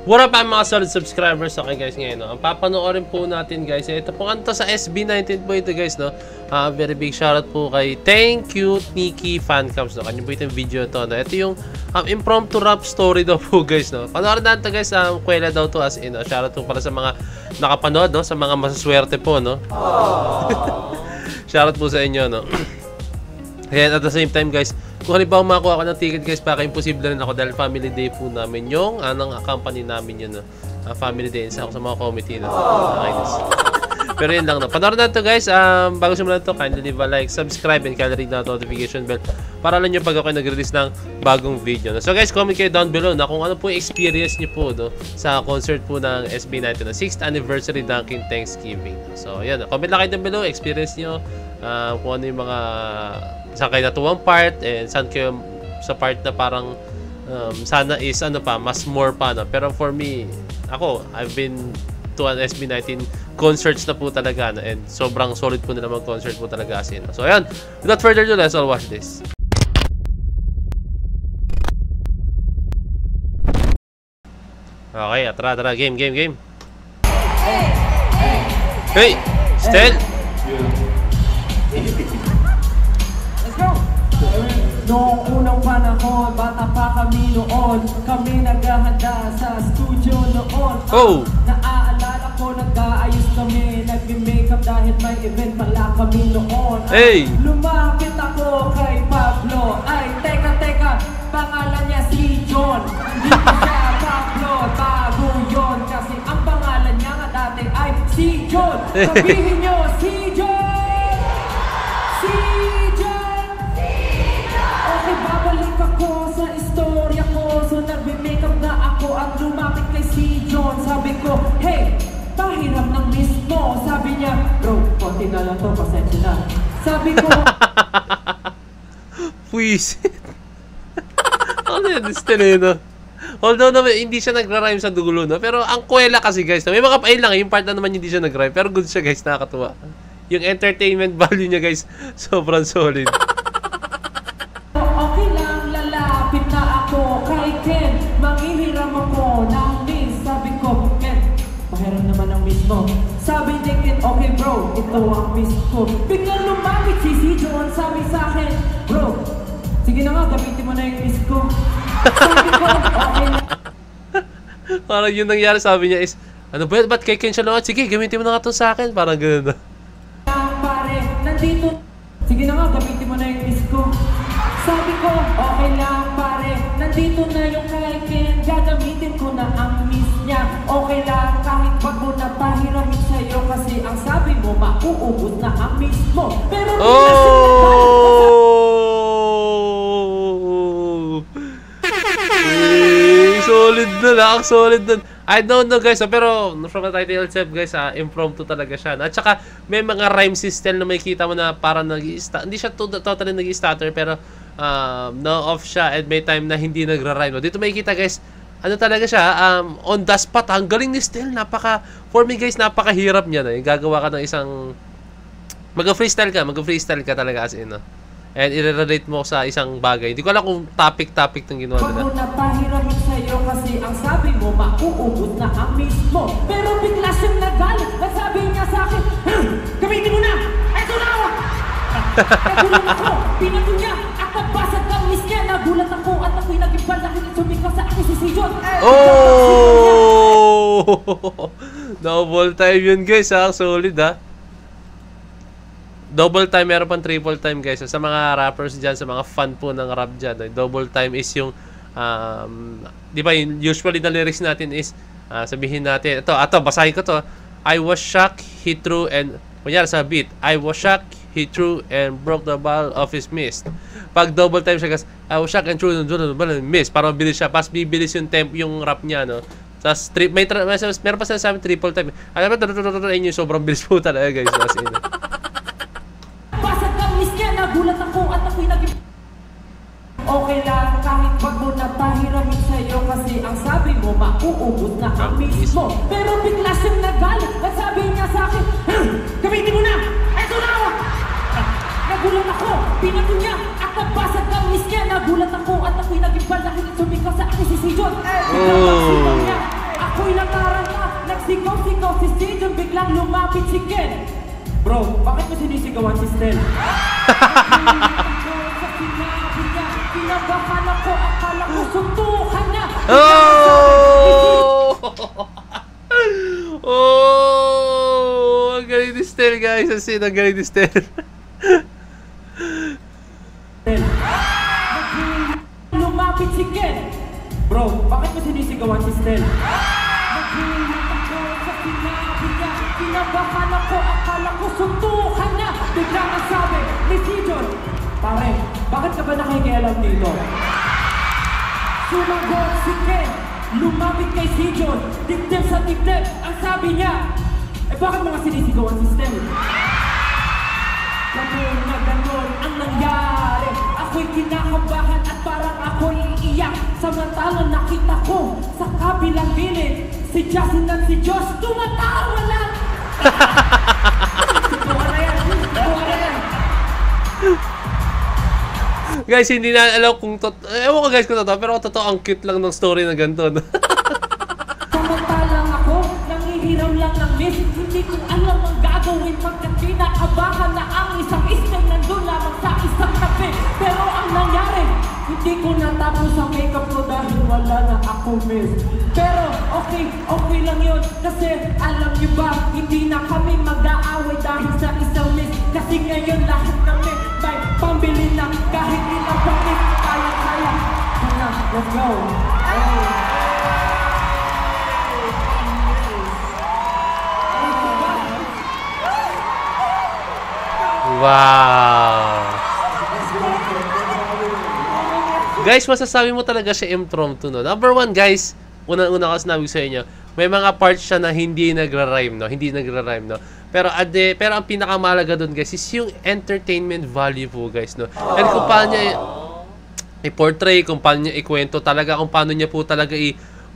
What up mga solid subscribers? Okay guys, ngayon no, ang papanoorin po natin guys, ito po kanto sa SB19 po ito guys, no. Very big shoutout po kay Thank You Nikki Fancams, no. Kanya po itong video to, no. Ito yung impromptu rap story daw po guys, no. Panoorin natin guys, kuwela daw to as in, no. Shoutout po pala sa mga nakapanood, no, sa mga masaswerte po, no. Shoutout po sa inyo, no. Ayan, at the same time guys, kung halimbawa makakuha ko ng ticket guys, baka imposible rin ako dahil family day po namin yung ng company namin yun, no? Family day, isa ako sa mga committee, no? Pero yun lang, no? Panoorin na ito guys. Bago simulan ito, kindly leave a like, subscribe, and kindly ring na notification bell para alam nyo pag ako nag-release ng bagong video, no? So guys, comment kayo down below na kung ano po yung experience nyo po, no? Sa concert po ng SB19, no? 6th anniversary Dunkin' Thanksgiving. So yan, comment lang kayo down below, experience nyo, kung ano yung mga saan kayo natuwang part, and saan kayo sa part na parang sana is ano pa, mas more pa, no? Pero for me, ako, I've been to an SB19 concerts na po talaga, no? And sobrang solid po nila mag-concert po talaga as in, no? So ayan, without further ado, let's all watch this. Okay, tara, game. Hey, Stel! Noong unang panahon, bata pa kami noon, kami naghahanda sa studio noon. Naaalala ko, nag-aayos kami, nag-makeup dahil may event pala kami noon. Lumapit ako kay Pablo, ay teka, pangalan niya si John. Hindi ko siya Pablo, bago yun, kasi ang pangalan niya nga dati ay si John. Sabihin niyo, si John! Babalik ako sa istorya ko. So nagbe-makeup na ako at lumapit kay si John. Sabi ko, hey, pahiram ng miss mo. Sabi niya, bro, konti na lang to, pasensya na. Sabi ko, Puisit. Ano yan, Steleno? Although naman, hindi siya nagra-rhyme sa dugulo, no? Pero ang kuwela kasi guys, no? May mga pain lang, yung part na naman hindi siya nag-rhyme. Pero good siya guys, nakakatuwa. Yung entertainment value niya guys, sobrang solid. manghihiram ako ng miss. Sabi ko, Ken, pahiram naman ang miss mo. Sabi ni Ken, okay bro, ito ang miss ko. Biglang lumapit si John, sabi sa akin, bro, sige na nga, gamitin mo na yung miss ko. Sabi ko, okay na. Parang yun nangyari, sabi niya is, ano ba, ba't kay Ken siya naman? Sige, gamitin mo na nga ito sa akin. Parang gano'n na. Pare, nandito. Sige na nga, gamitin mo na yung miss ko. Sabi ko, okay lang pare, nandito na yung kay Ken, gagamitin ko na ang miss niya. Okay lang, kahit pag mo na pahiramin sa'yo, kasi ang sabi mo, mauubos na ang miss mo. Pero solid na lang, solid na. I don't know guys, pero from the title itself guys, impromptu talaga siya. At saka may mga rhyme system na makikita mo na parang hindi siya totally nag-stutter, pero no-off siya and may time na hindi nagra-rhyme. Dito makikita guys, ano talaga siya, on the spot. Ang galing ni Stel, for me guys, napakahirap niya na. Gagawa ka ng isang, mag-freestyle ka talaga as in, no? And i-relate mo sa isang bagay. Hindi ko alam kung topic itong ginawa nila. Pag napahiramin sa'yo kasi ang sabi mo, mauubos na ang miss mo. Pero bigla siyang nagalit at sabi niya sa akin, gamitin mo na! Eto na! Nagulat ako, pinato niya at nagbasag ang miss niya. Nagulat ako at ako'y naging palaki at sumigaw sa akin si John. Oh! Double time yun guys, solid ha. Double time, meron pang triple time guys. Sa mga rappers dyan, sa mga fan po ng rap dyan, double time is yung di ba usually na lyrics natin is sabihin natin, ito basahin ko to. I was shocked, he threw and kunyari sa beat, I was shocked, he threw and broke the ball of his mist. Pag double time siya guys, I was shocked and threw and miss. Parang bilis siya, pas bibilis yung tempo yung rap niya, no. Tapos meron pa sinasabi triple time. Alam mo, yung sobrang bilis po talaga guys. Nagulat ako at ako'y naging okay lang, kahit pag mo napahiramin sa'yo, kasi ang sabi mo, mauubos na ang miss mo. Pero bigla siyang nagalit at sabi niya sa akin, gamitin mo na! Eto na! Nagulat ako, pinato niya at nagbasag ang miss niya. Nagulat ako at ako'y naging palaki at sumigaw sa akin si John. Niya biglang lumapit si Ken. Bro, bakit mo sinisigawan si Stel? Sa sinabi niya, kinabahan ako, akala ko suntukan niya. Oh! Oh! Ang galing ni Stel, guys. Ang galing ni Stel. Lumapit si Ken. Bro, bakit mo sinisigawan si Stel? Sa sinabi niya, kinabahan ako, akala ko suntukan niya. Biglang nasabi ni Sidon, pare, bakit ka ba nakikialam dito? Sumagot si Ken, lumapit kay Sidon, dibdib sa dibdib. Ang sabi niya, bakit mga sinisigawan si Stel? Ganun na ganun ang nangyari. Ako'y kinakabahan at parang ako'y iiyak. Samantalang nakita ko sa kabilang gilid si Justin at si Josh tumatawa lang. Tuwa na yan. Guys, hindi na alam kung ewan ko guys kung totoo, pero totoo ang cute lang ng story na ganito. No? Samantalang ako, nangihiram lang ng miss. Hindi ko alam ang gagawin pagkat kinakabahan na ang isang isang nandun lamang sa isang tabi. Pero ang nangyari, hindi ko natapos ang makeup ko dahil wala na ako miss. Pero okay lang yun. Kasi alam niyo ba, hindi na kami mag-aaway dahil sa isang miss. Kasi ngayon lahat kami may pambili na kahit ilang pangit. Kaya. Let's go. Wow! Guys, masasabi mo talaga siya impromptu, no? Number one, guys, una-una ko sinabi sa inyo, may mga parts siya na hindi nagra-rhyme, no? Hindi nagra-rhyme, no? Pero ang pinakamahalaga doon, guys, is yung entertainment value po, guys, no? And kung paano niya i-portray, kung paano niya ikwento talaga, kung paano niya po talaga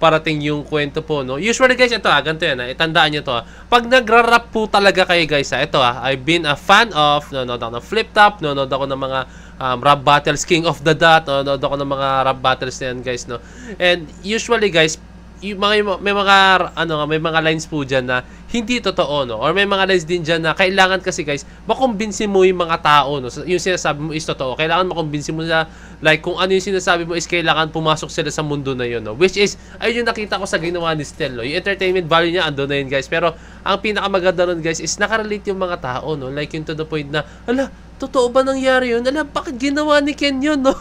parating yung kwento po, no? Usually, guys, ito ganito yan, itandaan nyo to, Pag nagra-rap po talaga kayo, guys, ito I've been a fan of, nanonood ako ng Flip Top, nanonood ako ng mga rap battles, King of the Dot, nanonood ako ng mga rap battles na yan, guys, no? And usually, guys, may mga lines po dyan na hindi totoo, no? Or may mga lines din dyan na kailangan kasi, guys, makumbinsin mo yung mga tao, no? Yung sinasabi mo is totoo. Kailangan makumbinsin mo na, like, kung ano yung sinasabi mo is kailangan pumasok sila sa mundo na yun, no? Which is, ayun yung nakita ko sa ginawa ni Stel, no? Yung entertainment value niya, ando na yun, guys. Pero, ang pinakamaganda nun, guys, is nakarelate yung mga tao, no? Like, yung to the point na, ala, totoo ba nangyari yun? Ala, bakit ginawa ni Ken yun, no?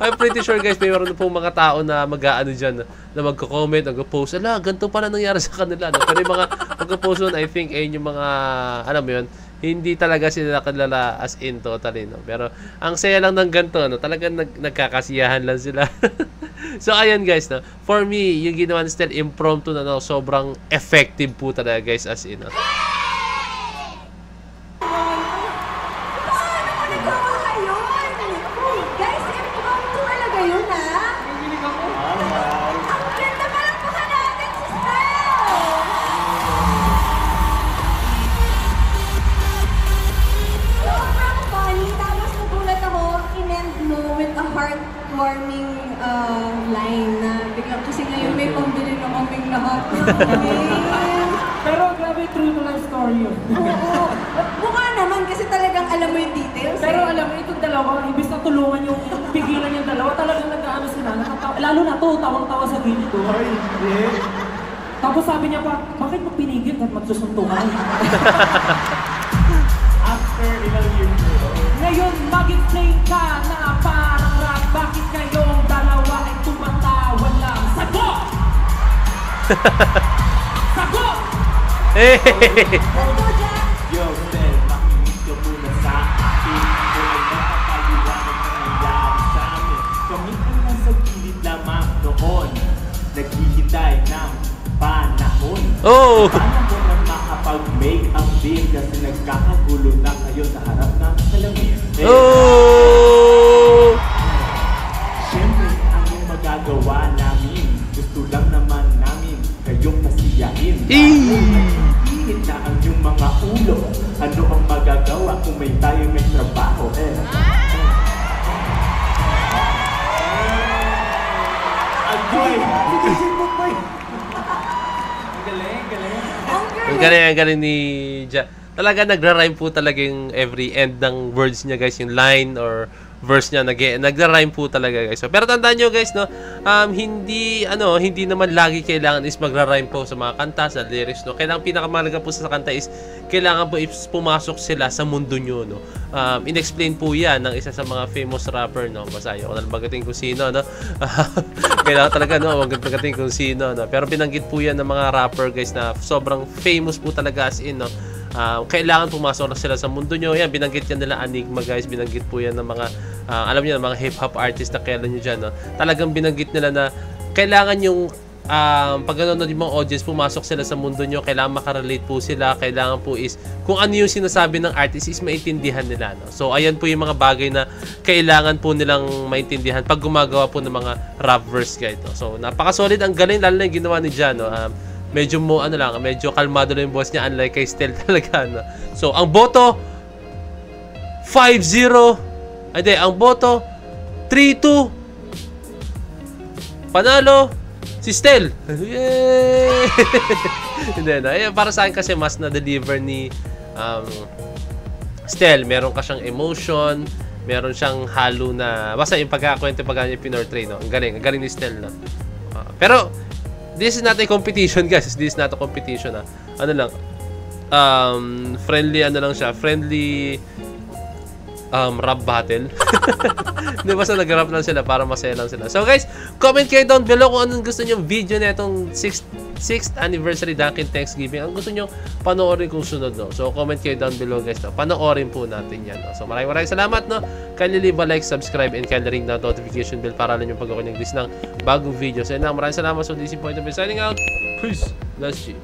I'm pretty sure, guys, may meron pong mga tao na mag-aano dyan, na magko-comment, magko-post, ala, ganito pala nangyari sa kanila, no? Pero yung mga magko-post nun, I think, ayun yung mga, alam mo yun, hindi talaga sila kilala as in totally, no? Pero, ang saya lang ng ganito, no? Talagang nagkakasiyahan lang sila. So, ayun, guys, no? For me, yung ginawa ni Stel, impromptu na, no? Sobrang effective po talaga, guys, as in, no? Heartwarming line na biglang kasi ngayon may pambili na kaming lahat. Pero grabe, true to life story yun. Oo. Mukha naman kasi talagang alam mo yung details. Pero alam mo, itong dalawa, imbis na tulungan yung pigilan yung dalawa, talagang nag-ano sila, lalo na to, tawang-tawa sa gilid ko. Tapos sabi niya pa, bakit mo pinigil at magsusuntukan? After ilang years ago, Ngayon, mag-explain ka na parang rap, bakit kayong dalawa ay tumatawa lang? Sagot! Sagot! yo, Stel, makinig ka muna sa akin. Ako ay nakapaliwanag na nangyari sa amin. Kami ay nasa gilid lamang noon. Naghihintay ng panahon. Oh! Panahon na makapag-make up din kasi nagkakagulo na kayo sa harap ng salamin. Oh! Siyempre, anong magagawa namin? Gusto lang naman namin kayong pasiyahin. Ihit na ang iyong mga ulo. Ano ang magagawa kung may tayo may trabaho? Agoy! Ang galing, galing. Ang galing! Ang galing ni Ja. Talaga nagra-rhyme po talaga yung every end ng words niya guys, yung line or verse niya nagra-rhyme po talaga guys. So, pero tandaan nyo guys, no, hindi naman lagi kailangan is magra-rhyme po sa mga kanta, sa lyrics, no. Kailangan pinakamahalaga po sa kanta is kailangan po pumasok sila sa mundo nyo, no. In-explain po yan ng isa sa mga famous rapper, no. Basahin ko na magating kung sino, no. Kailangan talaga, no, magating kung sino, no. Pero binanggit po yan ng mga rapper guys na sobrang famous po talaga as in, no. Kailangan pumasok na sila sa mundo nyo. Yan, binanggit yan nila Enigma guys. Binanggit po yan ng mga alam niyo mga hip-hop artist na kailan nyo dyan, no? Talagang binanggit nila na kailangan yung pag nanonood yung mga audience, pumasok sila sa mundo nyo. Kailangan makarelate po sila. Kailangan po is kung ano yung sinasabi ng artist is maintindihan nila, no? So ayan po yung mga bagay na kailangan po nilang maintindihan pag gumagawa po ng mga rap verse guys, no? So napaka-solid, ang galing, lalo na yung ginawa ni Jan, no? Medyo medyo kalmado lang yung boss niya, unlike kay Stel talaga, no? So, ang boto 5-0. Hindi, ang boto 3-2. Panalo si Stel. Yay! Hindi na. Para sa akin kasi mas na-deliver ni Stel. Meron ka siyang emotion, meron siyang halo na basta yung pagkakwento pag yung pinortray, no? Ang galing ni Stel, no? Pero this is not a competition guys. This is not a competition, ha. Ano lang, friendly lang siya. Friendly rap battle. Hindi, basta nag-rap lang sila para masaya lang sila. So guys, comment kayo down below kung anong gusto nyo video na itong 6th anniversary Dunkin' Thanksgiving. Ang gusto nyo panoorin kung sunod, no? So comment kayo down below guys, no? Panoorin po natin yan, no? So maraming salamat, no? Kindly leave a like, subscribe, and kindly ring the notification bell para alam nyo pag ako nag-release ng bagong video. So yun na, maraming salamat. So this is Point of View signing out. Peace. Let's see.